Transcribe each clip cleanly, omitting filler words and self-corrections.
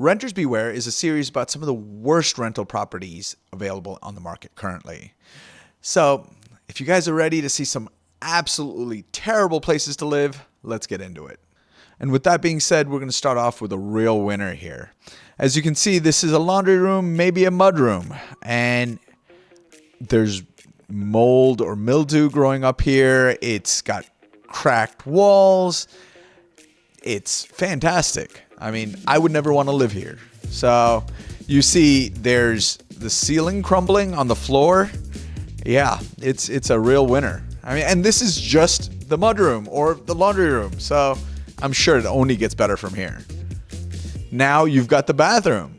Renters Beware is a series about some of the worst rental properties available on the market currently. So, if you guys are ready to see some absolutely terrible places to live, let's get into it. And with that being said, we're going to start off with a real winner here. As you can see, this is a laundry room, maybe a mud room, and there's mold or mildew growing up here. It's got cracked walls. It's fantastic. I mean, I would never want to live here. So you see there's the ceiling crumbling on the floor. Yeah, it's a real winner. I mean, and this is just the mudroom or the laundry room. So I'm sure it only gets better from here. Now you've got the bathroom.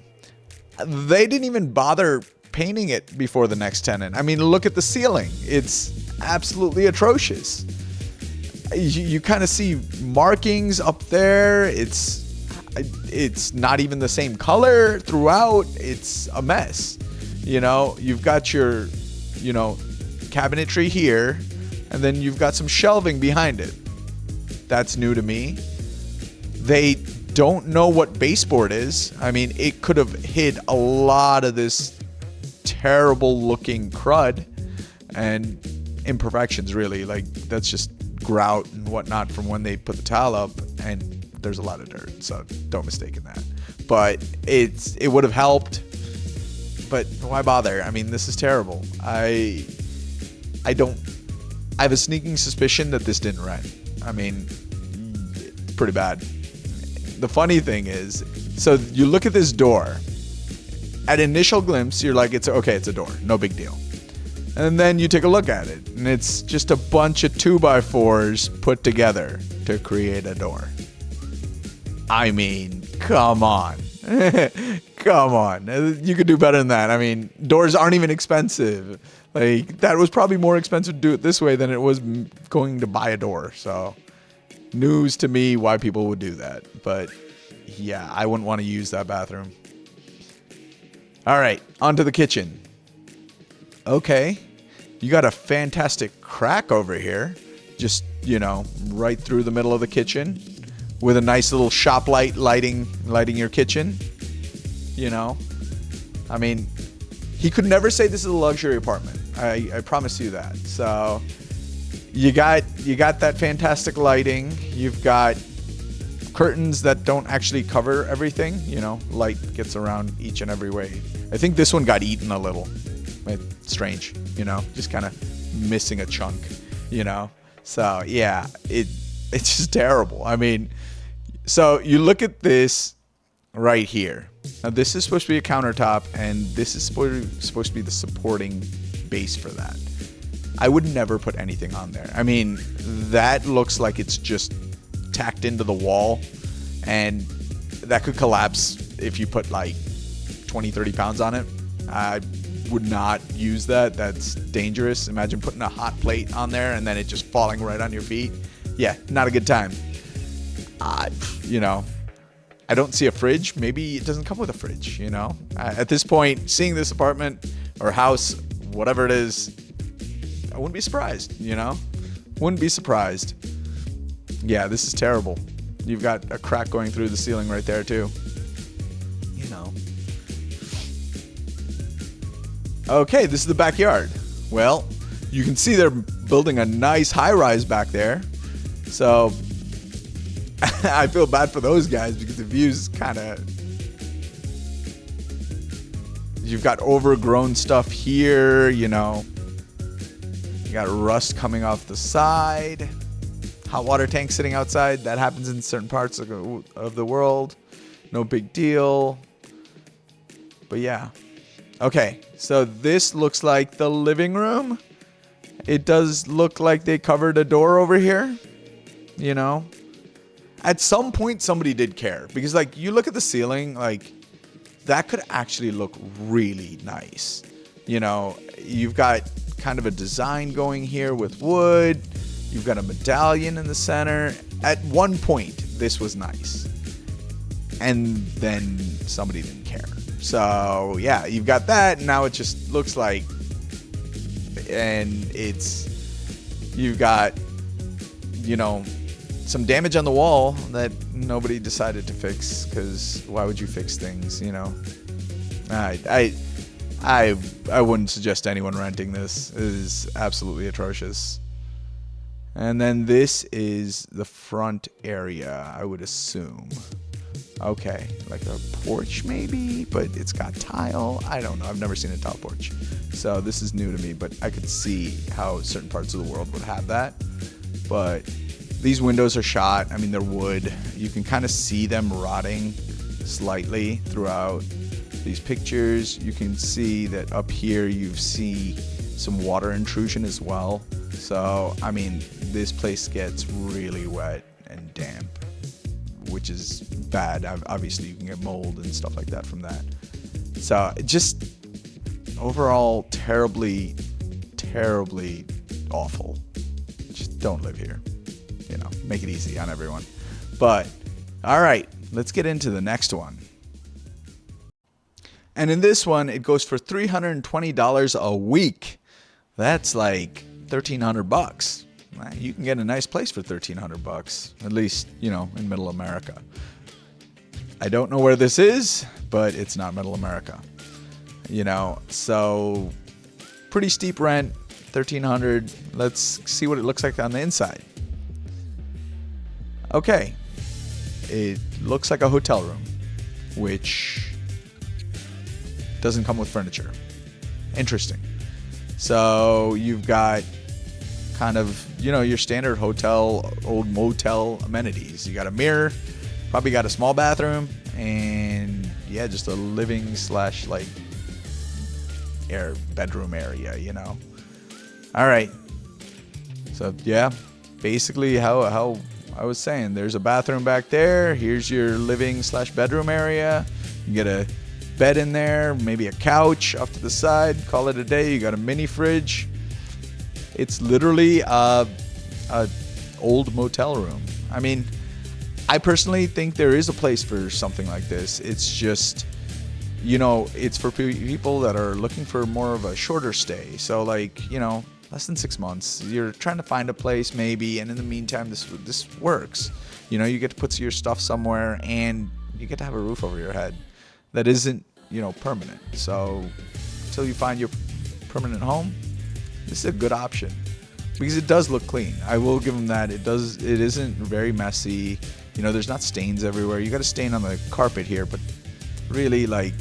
They didn't even bother painting it before the next tenant. I mean, look at the ceiling. It's absolutely atrocious. You kind of see markings up there. It's not even the same color throughout. It's a mess. You've got your, cabinetry here, and then you've got some shelving behind it. That's new to me. They don't know what baseboard is. I mean, it could have hid a lot of this terrible looking crud and imperfections, really. Like, that's just grout and whatnot from when they put the tile up, and there's a lot of dirt, so don't mistake in that. But it would have helped, but why bother? I mean, this is terrible. I have a sneaking suspicion that this didn't rent. I mean, it's pretty bad. The funny thing is, so you look at this door. At initial glimpse, you're like, it's a door, no big deal. And then you take a look at it, and it's just a bunch of 2x4s put together to create a door. I mean, come on. Come on. You could do better than that. I mean, doors aren't even expensive. Like, that was probably more expensive to do it this way than it was going to buy a door. So, news to me why people would do that. But, yeah, I wouldn't want to use that bathroom. All right, onto the kitchen. Okay, you got a fantastic crack over here, just, right through the middle of the kitchen with a nice little shop light lighting your kitchen. I mean, he could never say this is a luxury apartment. I promise you that. So you got that fantastic lighting. You've got curtains that don't actually cover everything. Light gets around each and every way. I think this one got eaten a little. It's strange, just kind of missing a chunk, So yeah, it's just terrible. I mean, so you look at this right here. Now this is supposed to be a countertop, and this is supposed to be the supporting base for that. I would never put anything on there. I mean, that looks like it's just tacked into the wall, and that could collapse if you put like 20-30 pounds on it. I would not use that. That's dangerous. Imagine putting a hot plate on there and then it just falling right on your feet. Yeah, not a good time. I don't see a fridge. Maybe it doesn't come with a fridge, At this point, seeing this apartment or house, whatever it is, I wouldn't be surprised, Wouldn't be surprised. Yeah, this is terrible. You've got a crack going through the ceiling right there, too. Okay, this is the backyard. Well, you can see they're building a nice high-rise back there. So, I feel bad for those guys because the view's kind of... You've got overgrown stuff here, You got rust coming off the side. Hot water tank sitting outside. That happens in certain parts of the world. No big deal. But yeah. Okay, so this looks like the living room. It does look like they covered a door over here. At some point, somebody did care. Because, you look at the ceiling, that could actually look really nice. You've got kind of a design going here with wood. You've got a medallion in the center. At one point, this was nice. And then somebody didn't care. So, yeah, you've got that. Now it just looks like... And you've got, some damage on the wall that nobody decided to fix, because why would you fix things, you know? I wouldn't suggest anyone renting this. It is absolutely atrocious. And then this is the front area, I would assume. Okay, like a porch maybe, but it's got tile. I don't know. I've never seen a tile porch. So this is new to me, but I could see how certain parts of the world would have that. But these windows are shot. I mean, they're wood. You can kind of see them rotting slightly throughout these pictures. You can see that up here you see some water intrusion as well. So, I mean, this place gets really wet and damp, which is bad. Obviously, you can get mold and stuff like that from that. So, just overall, terribly, terribly awful. Just don't live here. You know, make it easy on everyone. But, all right, let's get into the next one. And in this one, it goes for $320 a week. That's like $1,300. You can get a nice place for $1,300, at least, you know, in Middle America. I don't know where this is, but it's not Middle America. You know, so pretty steep rent, $1,300. Let's see what it looks like on the inside. Okay, it looks like a hotel room, which doesn't come with furniture. Interesting. So you've got kind of, you know, your standard hotel, old motel amenities. You got a mirror, probably got a small bathroom, and yeah, just a living slash like bedroom area, you know. All right. So yeah, basically how I was saying, there's a bathroom back there. Here's your living slash bedroom area. You get a bed in there, maybe a couch off to the side. Call it a day. You got a mini fridge. It's literally a old motel room. I mean, I personally think there is a place for something like this. It's just, you know, it's for people that are looking for more of a shorter stay. So like, you know, less than 6 months. You're trying to find a place maybe, and in the meantime, this works. You know, you get to put your stuff somewhere, and you get to have a roof over your head that isn't, you know, permanent. So until you find your permanent home, this is a good option, because it does look clean. I will give them that. It isn't very messy. You know, there's not stains everywhere. You got a stain on the carpet here, but really, like,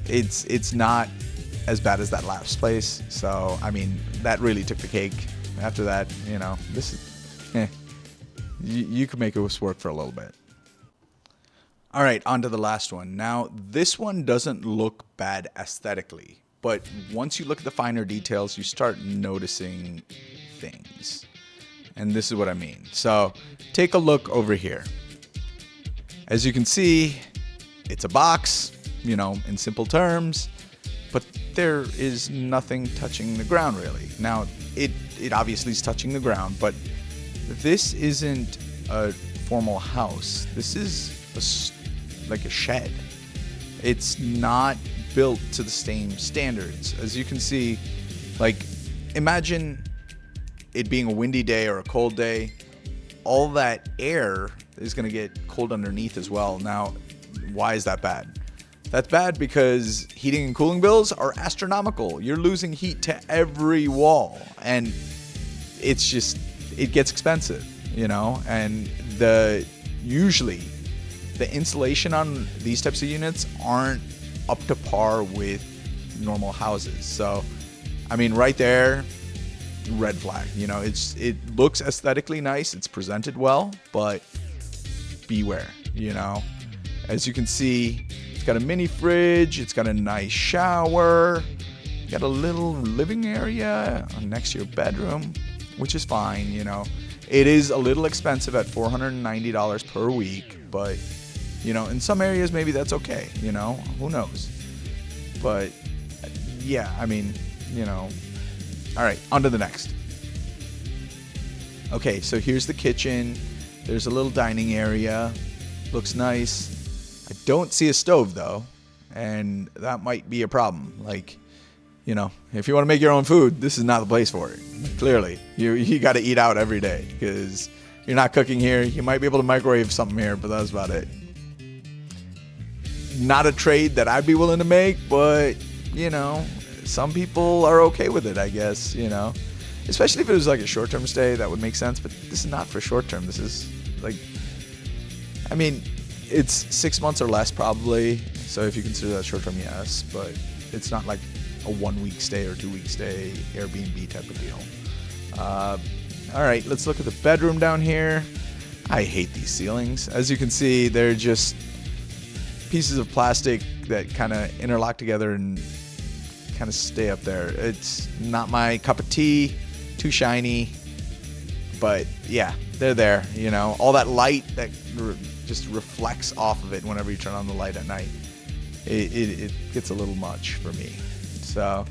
it's not as bad as that last place. So I mean, that really took the cake. After that, you know, this is you could make this work for a little bit. All right, on to the last one. Now, this one doesn't look bad aesthetically, but once you look at the finer details, you start noticing things. And this is what I mean. So take a look over here. As you can see, it's a box, you know, in simple terms, but there is nothing touching the ground really. Now, it obviously is touching the ground, but this isn't a formal house. This is like a shed. It's not built to the same standards. As you can see, like, imagine it being a windy day or a cold day. All that air is going to get cold underneath as well. Now, why is that bad? That's bad because heating and cooling bills are astronomical. You're losing heat to every wall, and it gets expensive, you know. And usually the insulation on these types of units aren't up to par with normal houses. So, I mean, right there, red flag. You know, it looks aesthetically nice. It's presented well, but beware, you know. As you can see, it's got a mini fridge. It's got a nice shower. Got a little living area next to your bedroom, which is fine, you know. It is a little expensive at $490 per week, but, you know, in some areas maybe that's okay, you know, who knows. But yeah, I mean, you know. All right, on to the next. Okay, so here's the kitchen. There's a little dining area. Looks nice. I don't see a stove though, and that might be a problem. Like, you know, if you want to make your own food, this is not the place for it. Clearly, you got to eat out every day, because you're not cooking here. You might be able to microwave something here, but that's about it. Not a trade that I'd be willing to make, but, you know, some people are okay with it, I guess, you know. Especially if it was like a short-term stay, that would make sense. But this is not for short-term. This is like, I mean, it's 6 months or less probably. So if you consider that short-term, yes. But it's not like a 1 week stay or 2 week stay, Airbnb type of deal. All right, let's look at the bedroom down here. I hate these ceilings. As you can see, they're just pieces of plastic that kind of interlock together and kind of stay up there. It's not my cup of tea, too shiny, but yeah, they're there, you know. All that light that just reflects off of it whenever you turn on the light at night. It gets a little much for me. So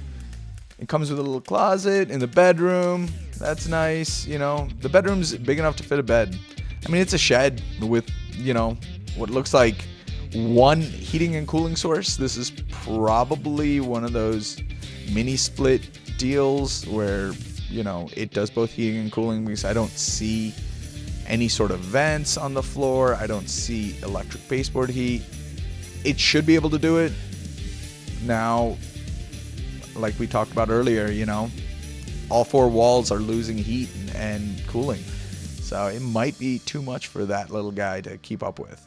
it comes with a little closet in the bedroom. That's nice, you know. The bedroom's big enough to fit a bed. I mean, it's a shed with, you know, what looks like one heating and cooling source. This is probably one of those mini split deals where, you know, it does both heating and cooling, because I don't see any sort of vents on the floor. I don't see electric baseboard heat. It should be able to do it. Now, like we talked about earlier, you know, all four walls are losing heat and cooling. So it might be too much for that little guy to keep up with.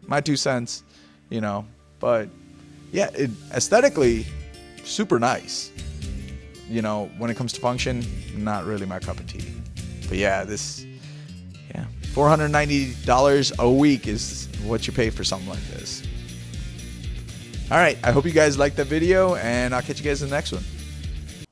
My 2 cents, you know, but yeah, it aesthetically super nice. You know, when it comes to function, not really my cup of tea. But yeah, $490 a week is what you pay for something like this. All right, I hope you guys liked that video, and I'll catch you guys in the next one.